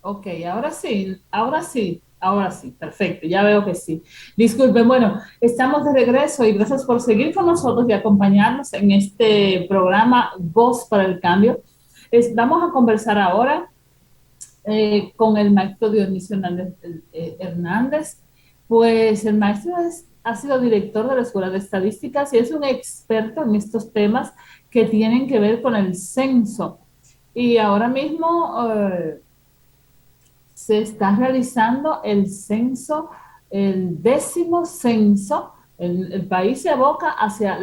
Ok, ahora sí, perfecto, ya veo que sí. Disculpen, bueno, estamos de regreso y gracias por seguir con nosotros y acompañarnos en este programa Voz para el Cambio. Vamos a conversar ahora con el maestro Dionisio Hernández. Pues el maestro ha sido director de la Escuela de Estadísticas y es un experto en estos temas que tienen que ver con el censo. Y ahora mismo se está realizando el censo, el 10º censo. El país se aboca hacia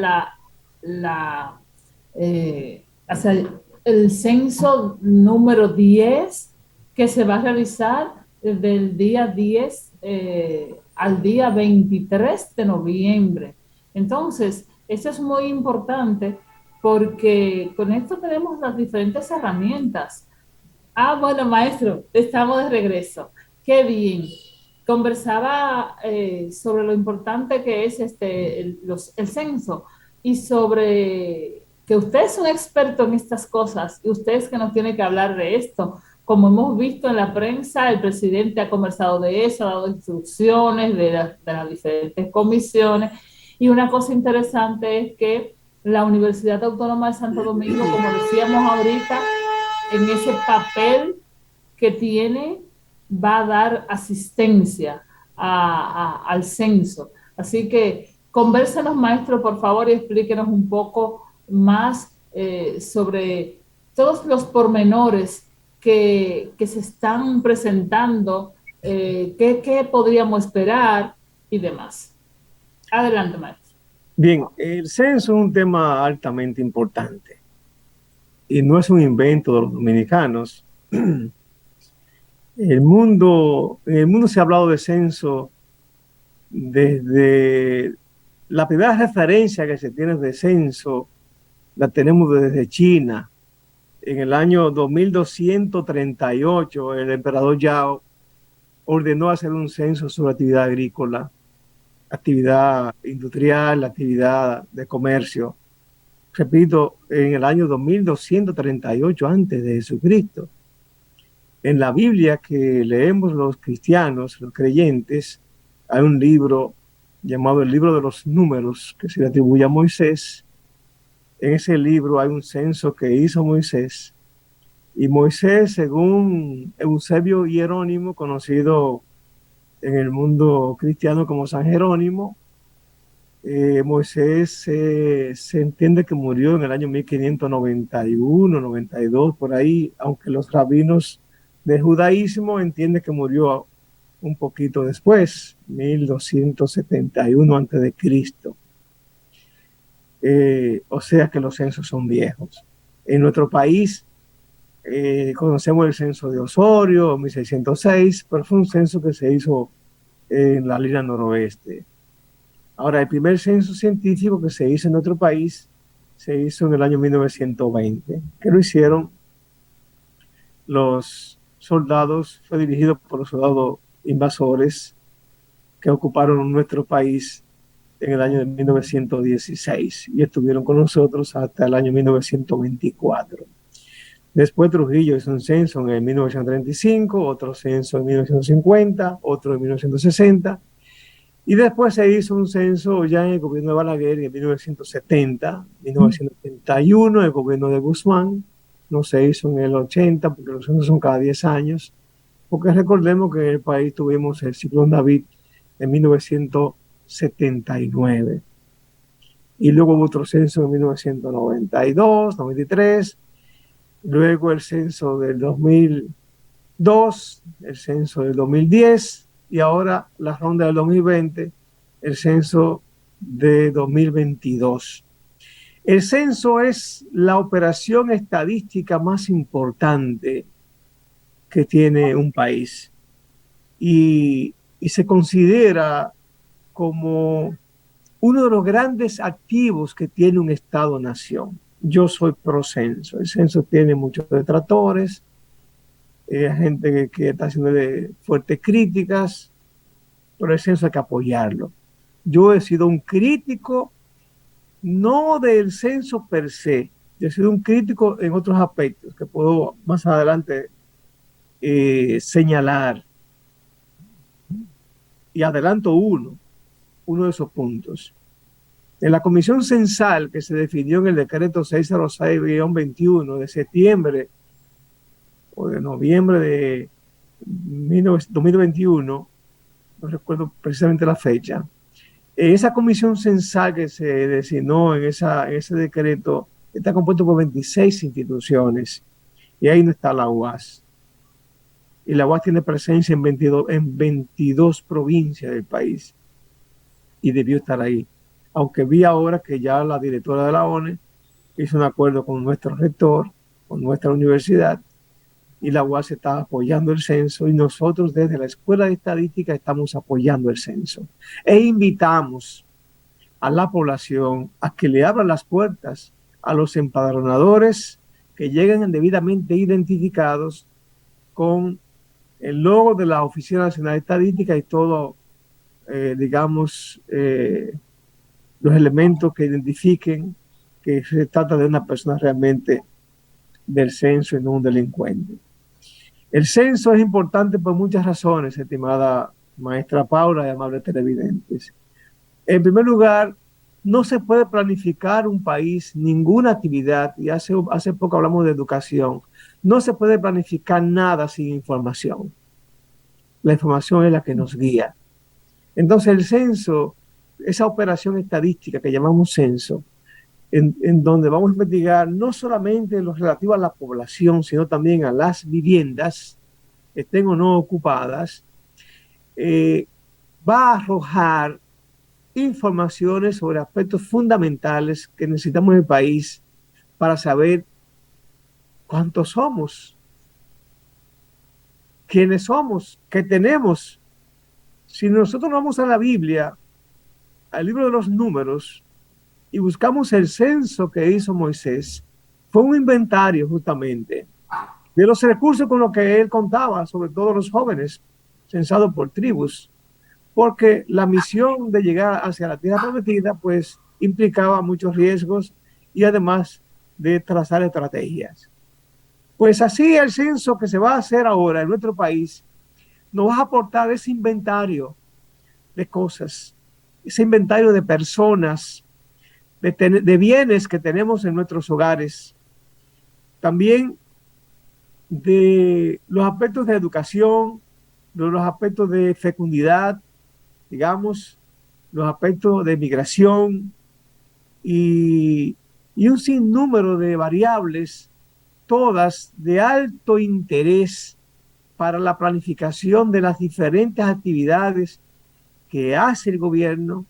hacia el censo número 10 que se va a realizar del día 10 al día 23 de noviembre. Entonces, esto es muy importante porque con esto tenemos las diferentes herramientas. Ah, bueno, maestro, estamos de regreso. Qué bien. Conversaba sobre lo importante que es el censo y sobre que usted es un experto en estas cosas y usted es que nos tiene que hablar de esto. Como hemos visto en la prensa, el presidente ha conversado de eso, ha dado instrucciones de las diferentes comisiones. Y una cosa interesante es que la Universidad Autónoma de Santo Domingo, como decíamos ahorita, en ese papel que tiene, va a dar asistencia al censo. Así que convérsenos, maestro, por favor, y explíquenos un poco más sobre todos los pormenores que se están presentando, qué podríamos esperar y demás. Adelante, maestro. Bien, el censo es un tema altamente importante y no es un invento de los dominicanos. En el mundo se ha hablado de censo desde la primera referencia que se tiene de censo, la tenemos desde China. En el año 2238, el emperador Yao ordenó hacer un censo sobre actividad agrícola, actividad industrial, actividad de comercio. Repito, en el año 2238 antes de Jesucristo. En la Biblia que leemos los cristianos, los creyentes, hay un libro llamado el libro de los números que se le atribuye a Moisés. En ese libro hay un censo que hizo Moisés y Moisés, según Eusebio Hierónimo, conocido en el mundo cristiano como San Jerónimo, Moisés se entiende que murió en el año 1591, 92, por ahí, aunque los rabinos del judaísmo entienden que murió un poquito después, 1271 antes de Cristo. O sea que los censos son viejos. En nuestro país conocemos el censo de Osorio, 1606, pero fue un censo que se hizo en la línea noroeste. Ahora, el primer censo científico que se hizo en nuestro país se hizo en el año 1920, que lo hicieron los soldados, fue dirigido por los soldados invasores que ocuparon nuestro país en el año de 1916 y estuvieron con nosotros hasta el año 1924. Después Trujillo hizo un censo en el 1935, otro censo en 1950, otro en 1960. Y después se hizo un censo ya en el gobierno de Balaguer en 1970, 1981, el gobierno de Guzmán. No se hizo en el 80, porque los censos son cada 10 años. Porque recordemos que en el país tuvimos el ciclón David en 1979. Y luego hubo otro censo en 1992, 93. Luego el censo del 2002, el censo del 2010 y ahora la ronda del 2020, el censo de 2022. El censo es la operación estadística más importante que tiene un país y se considera como uno de los grandes activos que tiene un Estado-nación. Yo soy pro censo. El censo tiene muchos detractores, gente que está haciendo fuertes críticas, pero el censo hay que apoyarlo. Yo he sido un crítico, no del censo per se, yo he sido un crítico en otros aspectos que puedo más adelante señalar, y adelanto uno de esos puntos. En la comisión censal que se definió en el decreto 606-21 de septiembre o de noviembre de 2021, no recuerdo precisamente la fecha, esa comisión censal que se designó en ese decreto está compuesto por 26 instituciones y ahí no está la UAS. Y la UAS tiene presencia en 22 provincias del país y debió estar ahí. Aunque vi ahora que ya la directora de la ONE hizo un acuerdo con nuestro rector, con nuestra universidad, y la UAS está apoyando el censo y nosotros desde la Escuela de Estadística estamos apoyando el censo. E invitamos a la población a que le abran las puertas a los empadronadores que lleguen debidamente identificados con el logo de la Oficina Nacional de Estadística y todo, digamos, los elementos que identifiquen que se trata de una persona realmente del censo y no un delincuente. El censo es importante por muchas razones, estimada maestra Paula y amables televidentes. En primer lugar, no se puede planificar un país, ninguna actividad, y hace poco hablamos de educación, no se puede planificar nada sin información. La información es la que nos guía. Entonces el censo, esa operación estadística que llamamos censo, en donde vamos a investigar no solamente lo relativo a la población, sino también a las viviendas, estén o no ocupadas, va a arrojar informaciones sobre aspectos fundamentales que necesitamos en el país para saber cuántos somos, quiénes somos, qué tenemos. Si nosotros vamos a la Biblia, al libro de los números, y buscamos el censo que hizo Moisés, fue un inventario justamente de los recursos con los que él contaba, sobre todo los jóvenes, censados por tribus, porque la misión de llegar hacia la tierra prometida pues implicaba muchos riesgos y además de trazar estrategias. Pues así el censo que se va a hacer ahora en nuestro país nos va a aportar ese inventario de cosas, ese inventario de personas, de bienes que tenemos en nuestros hogares, también de los aspectos de educación, de los aspectos de fecundidad, digamos, los aspectos de migración y un sinnúmero de variables, todas de alto interés para la planificación de las diferentes actividades que hace el gobierno,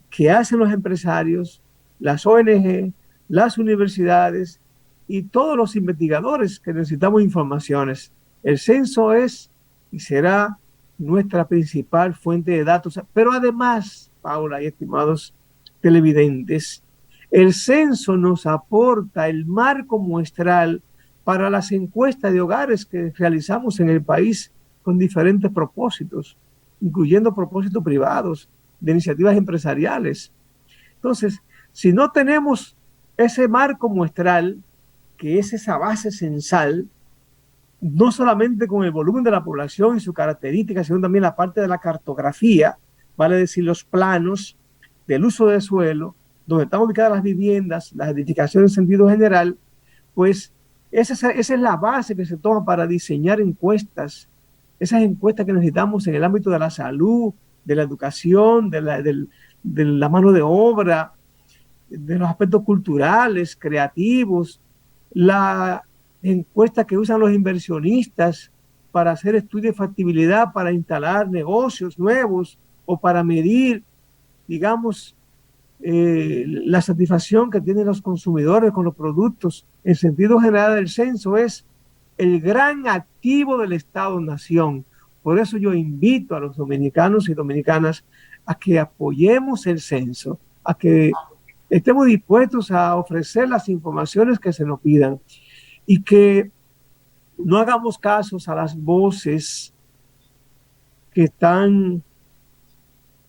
que hacen los empresarios, las ONG, las universidades y todos los investigadores que necesitamos informaciones. El censo es y será nuestra principal fuente de datos. Pero además, Paula y estimados televidentes, el censo nos aporta el marco muestral para las encuestas de hogares que realizamos en el país con diferentes propósitos, incluyendo propósitos privados, de iniciativas empresariales. Entonces, si no tenemos ese marco muestral, que es esa base censal, no solamente con el volumen de la población y sus características, sino también la parte de la cartografía, vale decir los planos del uso del suelo, donde están ubicadas las viviendas, las edificaciones en sentido general, pues esa es la base que se toma para diseñar encuestas, esas encuestas que necesitamos en el ámbito de la salud, de la educación, de la mano de obra, de los aspectos culturales, creativos, la encuesta que usan los inversionistas para hacer estudios de factibilidad, para instalar negocios nuevos o para medir, digamos, la satisfacción que tienen los consumidores con los productos. En sentido general, el censo es el gran activo del Estado-Nación. Por eso yo invito a los dominicanos y dominicanas a que apoyemos el censo, a que estemos dispuestos a ofrecer las informaciones que se nos pidan y que no hagamos casos a las voces que están,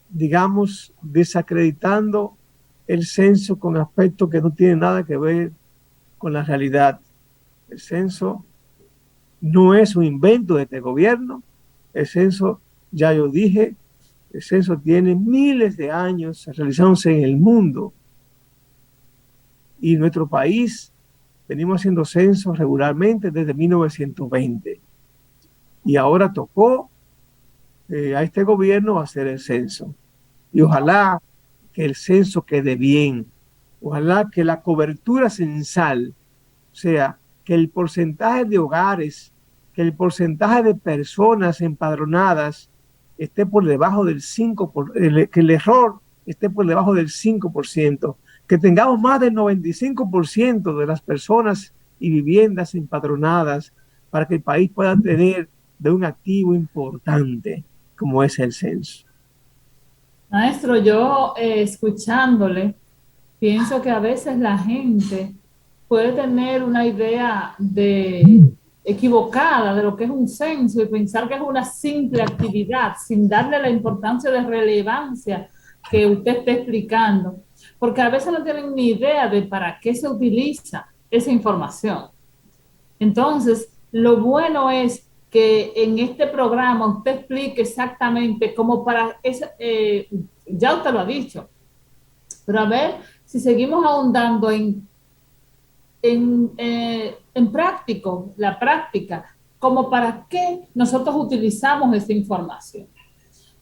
digamos, desacreditando el censo con aspectos que no tienen nada que ver con la realidad. El censo no es un invento de este gobierno. El censo, ya yo dije, el censo tiene miles de años realizándose en el mundo. Y nuestro país venimos haciendo censos regularmente desde 1920. Y ahora tocó a este gobierno hacer el censo. Y ojalá que el censo quede bien. Ojalá que la cobertura censal, o sea, que el porcentaje de hogares, que el porcentaje de personas empadronadas esté por debajo del 5%, que el error esté por debajo del 5%, que tengamos más del 95% de las personas y viviendas empadronadas para que el país pueda tener de un activo importante como es el censo. Maestro, yo escuchándole, pienso que a veces la gente puede tener una idea equivocada de lo que es un censo y pensar que es una simple actividad sin darle la importancia de relevancia que usted está explicando, porque a veces no tienen ni idea de para qué se utiliza esa información. Entonces, lo bueno es que en este programa usted explique exactamente cómo para ese, ya usted lo ha dicho, pero a ver si seguimos ahondando en práctico, la práctica, como para qué nosotros utilizamos esta información,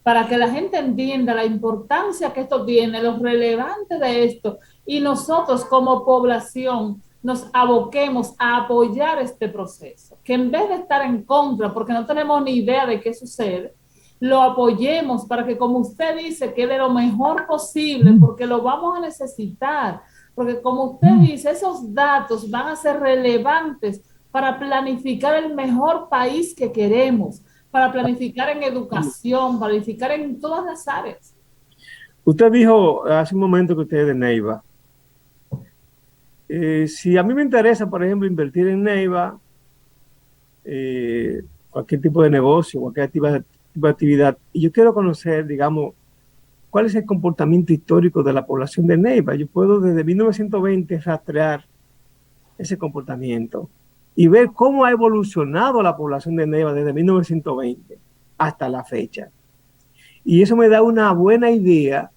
para que la gente entienda la importancia que esto tiene, lo relevante de esto, y nosotros como población nos aboquemos a apoyar este proceso, que en vez de estar en contra, porque no tenemos ni idea de qué sucede, lo apoyemos para que, como usted dice, quede lo mejor posible, porque lo vamos a necesitar, porque como usted dice, esos datos van a ser relevantes para planificar el mejor país que queremos, para planificar en educación, planificar en todas las áreas. Usted dijo hace un momento que usted es de Neiva. Si a mí me interesa, por ejemplo, invertir en Neiva, cualquier tipo de negocio, cualquier tipo de actividad, y yo quiero conocer, digamos, cuál es el comportamiento histórico de la población de Neiva. Yo puedo desde 1920 rastrear ese comportamiento y ver cómo ha evolucionado la población de Neiva desde 1920 hasta la fecha. Y eso me da una buena idea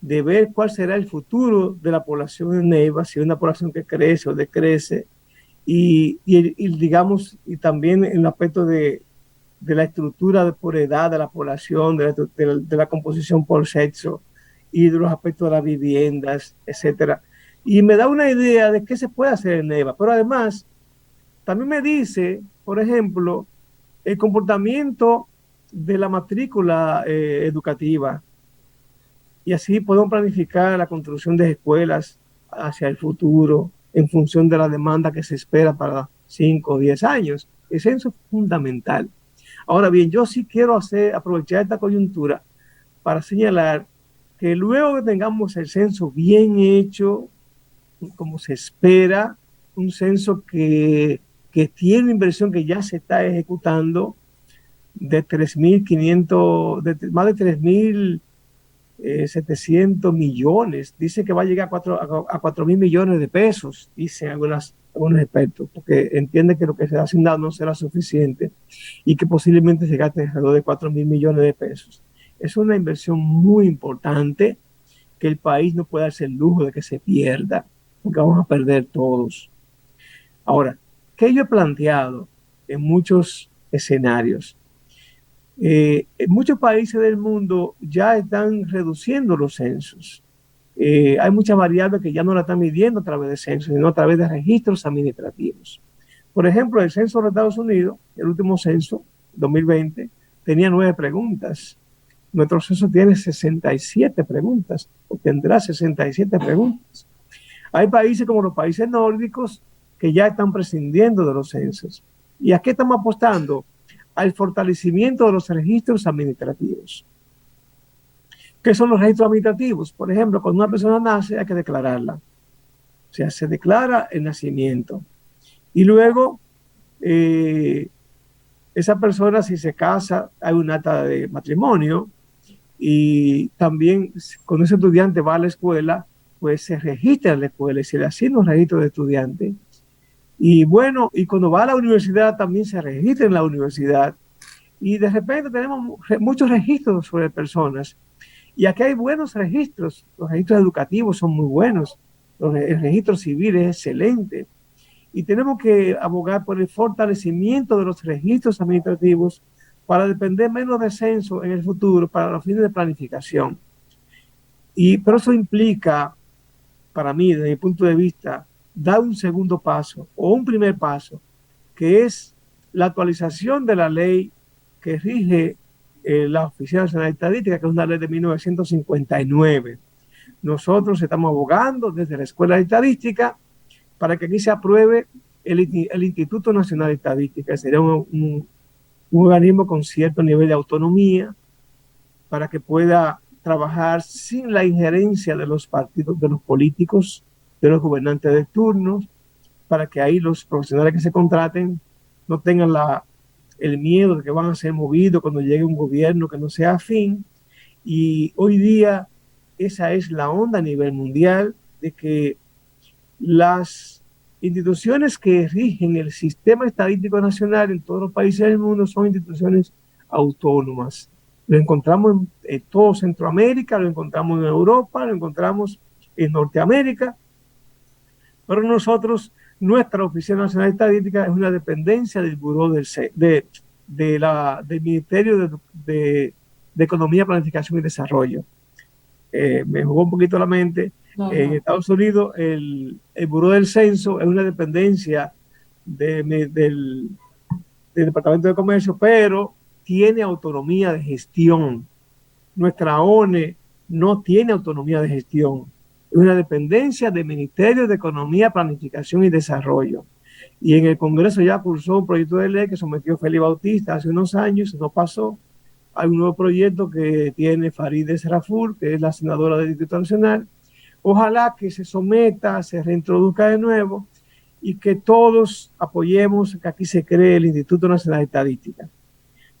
de ver cuál será el futuro de la población de Neiva, si es una población que crece o decrece, digamos, y también en el aspecto de la estructura por edad de la población, de la composición por sexo y de los aspectos de las viviendas, etcétera. Y me da una idea de qué se puede hacer en Neiva. Pero además, también me dice, por ejemplo, el comportamiento de la matrícula educativa. Y así podemos planificar la construcción de escuelas hacia el futuro en función de la demanda que se espera para 5 o 10 años. El censo es fundamental. Ahora bien, yo sí quiero aprovechar esta coyuntura para señalar que luego que tengamos el censo bien hecho, como se espera, un censo que tiene una inversión que ya se está ejecutando de 3.500, más de 3.700 millones. Dice que va a llegar a 4.000 millones de pesos, dicen algunos expertos, porque entienden que lo que se ha asignado no será suficiente y que posiblemente se gaste alrededor de 4.000 millones de pesos. Es una inversión muy importante que el país no puede darse el lujo de que se pierda, porque vamos a perder todos. Ahora, ¿qué yo he planteado en muchos escenarios? En muchos países del mundo ya están reduciendo los censos. Hay muchas variables que ya no la están midiendo a través de censos, sino a través de registros administrativos. Por ejemplo, el censo de Estados Unidos, el último censo, 2020, tenía 9 preguntas. Nuestro censo tiene 67 preguntas, o tendrá 67 preguntas. Hay países como los países nórdicos que ya están prescindiendo de los censos. ¿Y a qué estamos apostando? Al fortalecimiento de los registros administrativos. ¿Qué son los registros administrativos? Por ejemplo, cuando una persona nace hay que declararla. O sea, se declara el nacimiento. Y luego, esa persona, si se casa, hay un acta de matrimonio. Y también, cuando ese estudiante va a la escuela, pues se registra en la escuela y se le asigna un registro de estudiante. Y bueno, y cuando va a la universidad también se registra en la universidad. Y de repente tenemos muchos registros sobre personas. Y aquí hay buenos registros. Los registros educativos son muy buenos. El registro civil es excelente. Y tenemos que abogar por el fortalecimiento de los registros administrativos para depender menos del censo en el futuro para los fines de planificación. Pero eso implica, para mí, desde mi punto de vista, dar un segundo paso o un primer paso, que es la actualización de la ley que rige la Oficina Nacional de Estadística, que es una ley de 1959. Nosotros estamos abogando desde la Escuela de Estadística para que aquí se apruebe el Instituto Nacional de Estadística. Sería un organismo con cierto nivel de autonomía para que pueda trabajar sin la injerencia de los partidos, de los políticos, de los gobernantes de turno, para que ahí los profesionales que se contraten no tengan el miedo de que van a ser movidos cuando llegue un gobierno que no sea afín. Y hoy día esa es la onda a nivel mundial, de que las instituciones que rigen el sistema estadístico nacional en todos los países del mundo son instituciones autónomas. Lo encontramos en todo Centroamérica, lo encontramos en Europa, lo encontramos en Norteamérica, pero nosotros, nuestra Oficina Nacional de Estadística es una dependencia del Buró del Ministerio de Economía, Planificación y Desarrollo. Me jugó un poquito la mente. En Estados Unidos, el Buró del Censo es una dependencia del Departamento de Comercio, pero tiene autonomía de gestión. Nuestra ONE no tiene autonomía de gestión. Es una dependencia del Ministerio de Economía, Planificación y Desarrollo. Y en el Congreso ya cursó un proyecto de ley que sometió Félix Bautista hace unos años, no pasó. Hay un nuevo proyecto que tiene Farideh Raful, que es la senadora del Distrito Nacional. Ojalá que se someta, se reintroduzca de nuevo y que todos apoyemos que aquí se cree el Instituto Nacional de Estadística.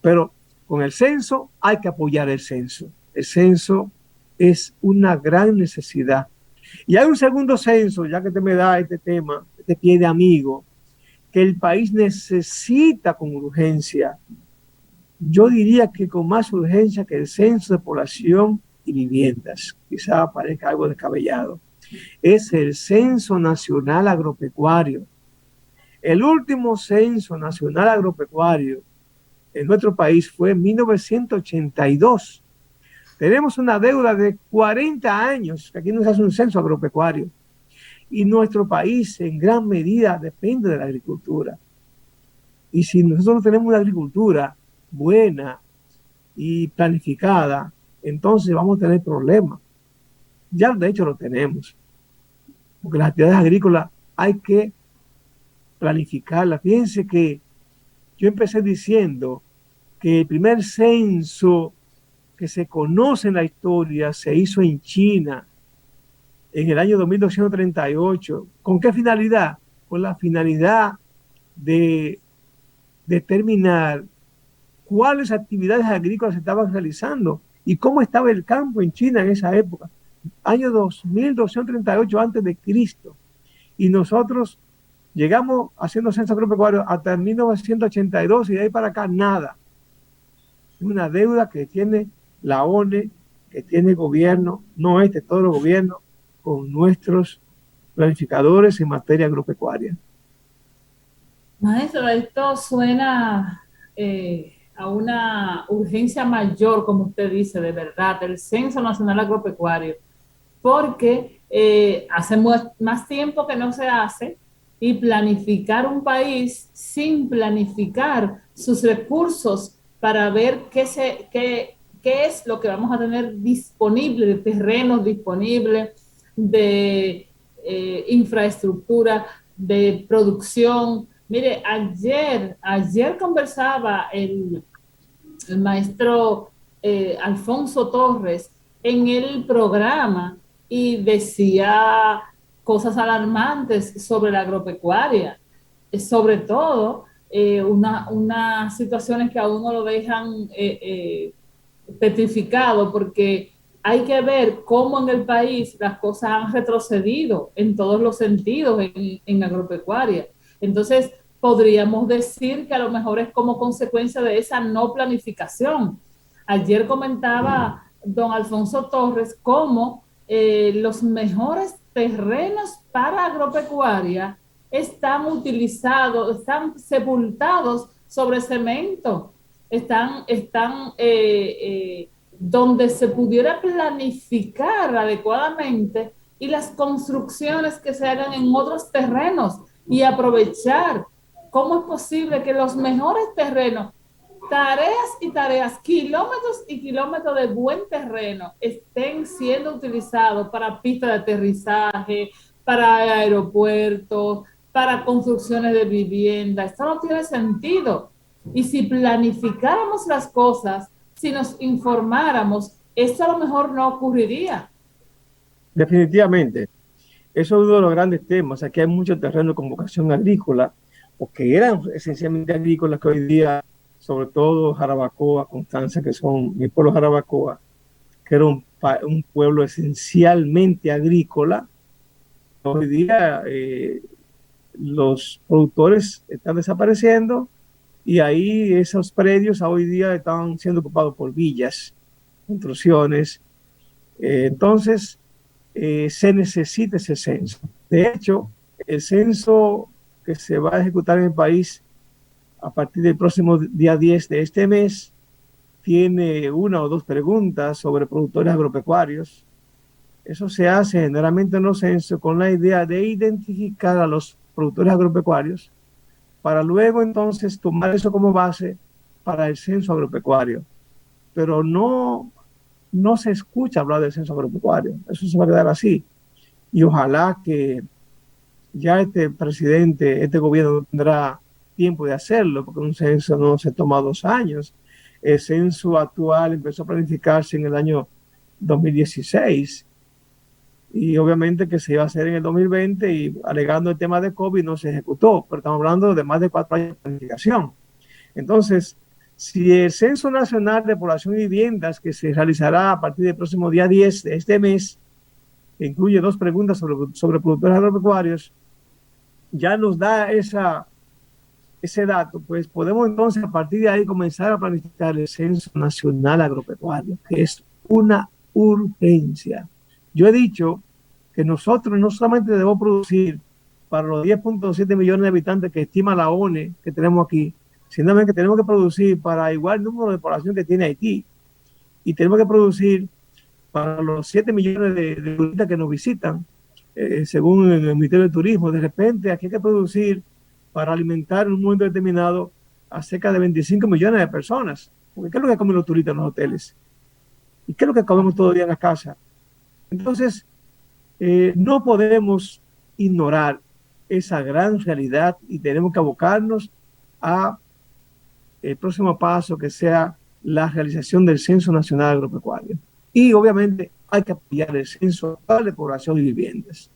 Pero con el censo hay que apoyar el censo. El censo es una gran necesidad. Y hay un segundo censo, ya que te me da este tema, este pie de amigo, que el país necesita con urgencia. Yo diría que con más urgencia que el censo de población y viviendas. Quizá parezca algo descabellado. Es el Censo Nacional Agropecuario. El último Censo Nacional Agropecuario en nuestro país fue en 1982. Tenemos una deuda de 40 años, que aquí no se hace un censo agropecuario. Y nuestro país en gran medida depende de la agricultura. Y si nosotros no tenemos una agricultura buena y planificada, entonces vamos a tener problemas. Ya de hecho lo tenemos. Porque las actividades agrícolas hay que planificarlas. Fíjense que yo empecé diciendo que el primer censo que se conoce en la historia se hizo en China en el año 2238. ¿Con qué finalidad? Con la finalidad de determinar cuáles actividades agrícolas se estaban realizando y cómo estaba el campo en China en esa época, año 2238 antes de Cristo. Y nosotros llegamos haciendo censo agropecuario hasta 1982 y de ahí para acá nada. Es una deuda que tiene la ONE, que tiene el gobierno, no todos los gobiernos, con nuestros planificadores en materia agropecuaria. Maestro, esto suena a una urgencia mayor, como usted dice, de verdad, el Censo Nacional Agropecuario, porque hace más tiempo que no se hace y planificar un país sin planificar sus recursos para ver qué es lo que vamos a tener disponible, de terrenos disponibles, de infraestructura, de producción. Mire, ayer conversaba el maestro Alfonso Torres en el programa y decía cosas alarmantes sobre la agropecuaria, sobre todo unas situaciones que a uno lo dejan petrificado, porque hay que ver cómo en el país las cosas han retrocedido en todos los sentidos en agropecuaria. Entonces, podríamos decir que a lo mejor es como consecuencia de esa no planificación. Ayer comentaba don Alfonso Torres cómo los mejores terrenos para agropecuaria están utilizados, están sepultados sobre cemento, donde se pudiera planificar adecuadamente y las construcciones que se hagan en otros terrenos y aprovechar. ¿Cómo es posible que los mejores terrenos, tareas y tareas, kilómetros y kilómetros de buen terreno estén siendo utilizados para pistas de aterrizaje, para aeropuertos, para construcciones de vivienda? Esto no tiene sentido. Y si planificáramos las cosas, si nos informáramos, esto a lo mejor no ocurriría. Definitivamente. Eso es uno de los grandes temas. Aquí hay mucho terreno con vocación agrícola, o que eran esencialmente agrícolas, que hoy día, sobre todo Jarabacoa, Constanza, que son mi pueblo Jarabacoa, que era un pueblo esencialmente agrícola. Hoy día los productores están desapareciendo y ahí esos predios hoy día están siendo ocupados por villas, construcciones. Entonces, se necesita ese censo. De hecho, el censo que se va a ejecutar en el país a partir del próximo día 10 de este mes tiene una o dos preguntas sobre productores agropecuarios. Eso se hace generalmente en los censos con la idea de identificar a los productores agropecuarios para luego entonces tomar eso como base para el censo agropecuario. Pero no se escucha hablar del censo agropecuario. Eso se va a quedar así. Y ojalá que ya este presidente, este gobierno tendrá tiempo de hacerlo, porque un censo no se toma 2 años. El censo actual empezó a planificarse en el año 2016 y obviamente que se iba a hacer en el 2020 y alegando el tema de COVID no se ejecutó, pero estamos hablando de más de 4 años de planificación. Entonces, si el Censo Nacional de Población y Viviendas, que se realizará a partir del próximo día 10 de este mes, que incluye dos preguntas sobre productores agropecuarios, ya nos da ese dato, pues podemos entonces a partir de ahí comenzar a planificar el Censo Nacional Agropecuario, que es una urgencia. Yo he dicho que nosotros no solamente debemos producir para los 10.7 millones de habitantes que estima la ONE que tenemos aquí, sino que tenemos que producir para igual número de población que tiene Haití, y tenemos que producir para los 7 millones de turistas que nos visitan, según el Ministerio de Turismo. De repente aquí hay que producir para alimentar en un momento determinado a cerca de 25 millones de personas. Porque ¿qué es lo que comen los turistas en los hoteles? ¿Y qué es lo que comemos todo el día en la casa? Entonces, no podemos ignorar esa gran realidad y tenemos que abocarnos a el próximo paso, que sea la realización del Censo Nacional Agropecuario. Y obviamente hay que apoyar el censo actual de población y viviendas.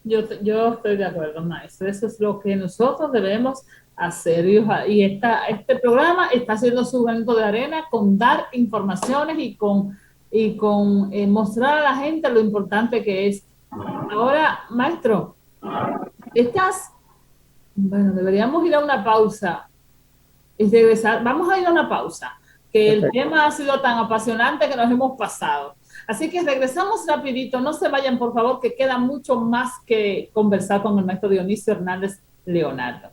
Yo estoy de acuerdo, maestro. Eso es lo que nosotros debemos hacer. Y este programa está haciendo su granito de arena con dar informaciones y con mostrar a la gente lo importante que es. Ahora, maestro, bueno, deberíamos ir a una pausa y regresar. Vamos a ir a una pausa, que el tema ha sido tan apasionante que nos hemos pasado. Así que regresamos rapidito, no se vayan por favor, que queda mucho más que conversar con el maestro Dionisio Hernández Leonardo.